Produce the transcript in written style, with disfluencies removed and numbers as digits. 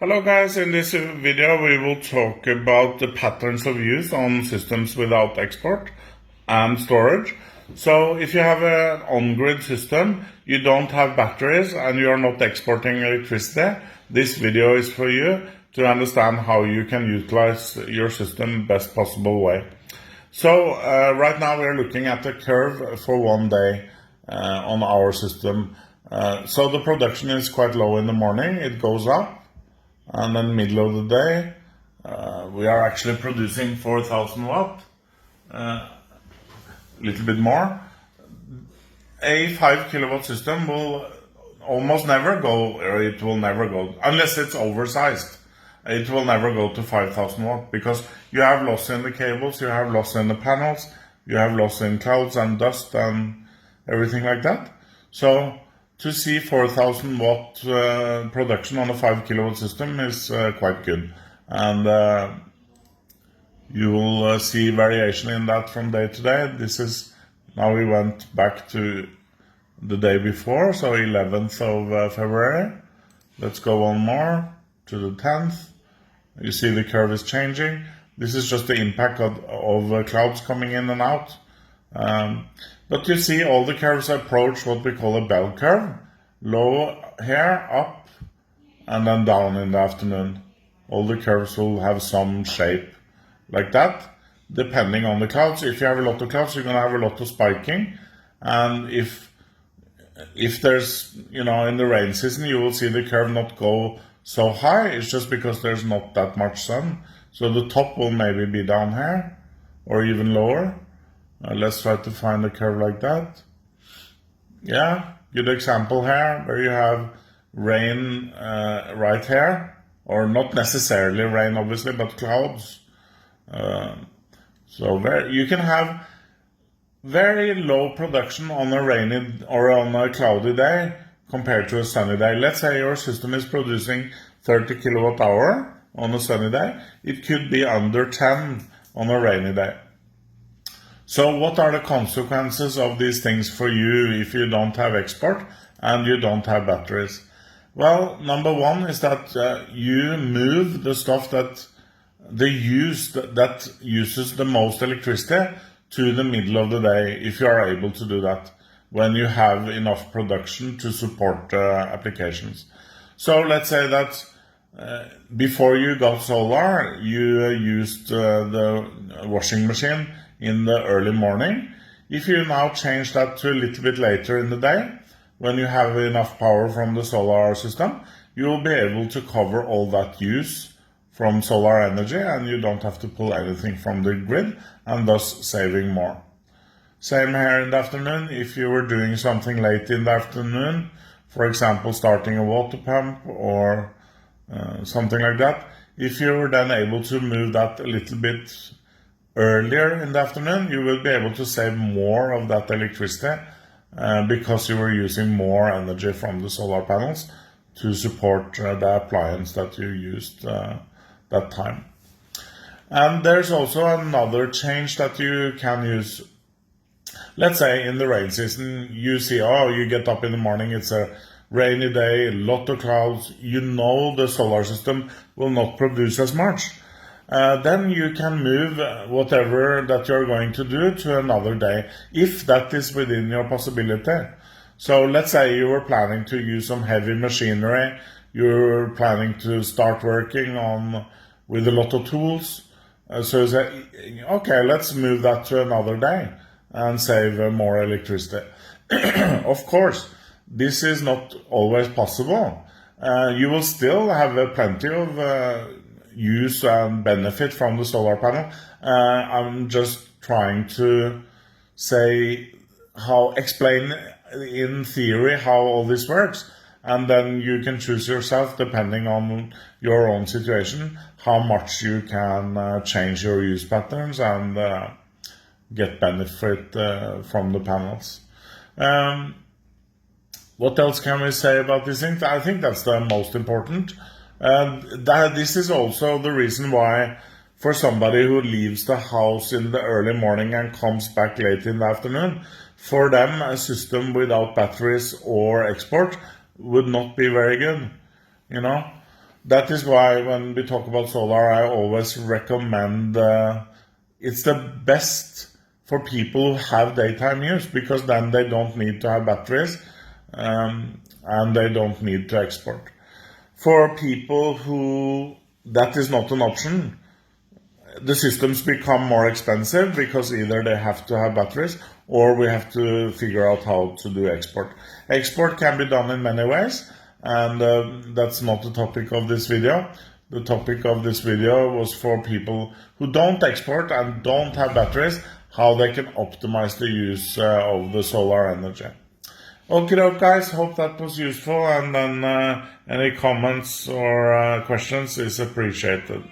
Hello guys, in this video we will talk about the patterns of use on systems without export and storage. So if you have an on-grid system, you don't have batteries and you are not exporting electricity, this video is for you to understand how you can utilize your system best possible way. So right now we're looking at the curve for one day on our system. So the production is quite low in the morning, it goes up. And then middle of the day, we are actually producing 4,000 watt, a little bit more. A 5 kilowatt system will almost never go, or it will never go, unless it's oversized. It will never go to 5,000 watt because you have loss in the cables, you have loss in the panels, you have loss in clouds and dust and everything like that. So to see 4,000 watt production on a 5 kilowatt system is quite good, and you will see variation in that from day to day. This is, now we went back to the day before, so 11th of February. Let's go one more to the 10th. You see the curve is changing. This is just the impact of clouds coming in and out. But you see all the curves approach what we call a bell curve. Low here, up, and then down in the afternoon. All the curves will have some shape like that, depending on the clouds. If you have a lot of clouds, you're going to have a lot of spiking. And if there's, in the rain season, you will see the curve not go so high. It's just because there's not that much sun. So the top will maybe be down here, or even lower. Let's try to find a curve like that. Yeah, good example here, where you have rain right here, or not necessarily rain obviously, but clouds. So you can have very low production on a rainy or on a cloudy day compared to a sunny day. Let's say your system is producing 30 kilowatt hour on a sunny day. It could be under 10 on a rainy day. So what are the consequences of these things for you if you don't have export and you don't have batteries? Well, number one is that you move the stuff that that uses the most electricity to the middle of the day, if you are able to do that, when you have enough production to support applications. So let's say that before you got solar, you used the washing machine in the early morning. If you now change that to a little bit later in the day, when you have enough power from the solar system, you will be able to cover all that use from solar energy, and you don't have to pull anything from the grid, and thus saving more. Same here in the afternoon. If you were doing something late in the afternoon, for example starting a water pump or something like that, if you were then able to move that a little bit earlier in the afternoon, you will be able to save more of that electricity because you were using more energy from the solar panels to support the appliance that you used that time. And there's also another change that you can use. Let's say in the rain season, you see, you get up in the morning, it's a rainy day, a lot of clouds, the solar system will not produce as much. Then you can move whatever that you're going to do to another day, if that is within your possibility. So let's say you were planning to use some heavy machinery, you're planning to start working with a lot of tools. So you say, okay, let's move that to another day and save more electricity. Of course, this is not always possible. You will still have plenty of use and benefit from the solar panel. I'm just trying to explain in theory how all this works, and then you can choose yourself, depending on your own situation, how much you can change your use patterns and get benefit from the panels. What else can we say about these things? I think that's the most important. This is also the reason why, for somebody who leaves the house in the early morning and comes back late in the afternoon, for them a system without batteries or export would not be very good. That is why when we talk about solar, I always recommend it's the best for people who have daytime use, because then they don't need to have batteries and they don't need to export. For people who that is not an option, the systems become more expensive because either they have to have batteries or we have to figure out how to do export. Export can be done in many ways, and that's not the topic of this video. The topic of this video was for people who don't export and don't have batteries, how they can optimize the use of the solar energy. Okay, guys, hope that was useful, and then any comments or questions is appreciated.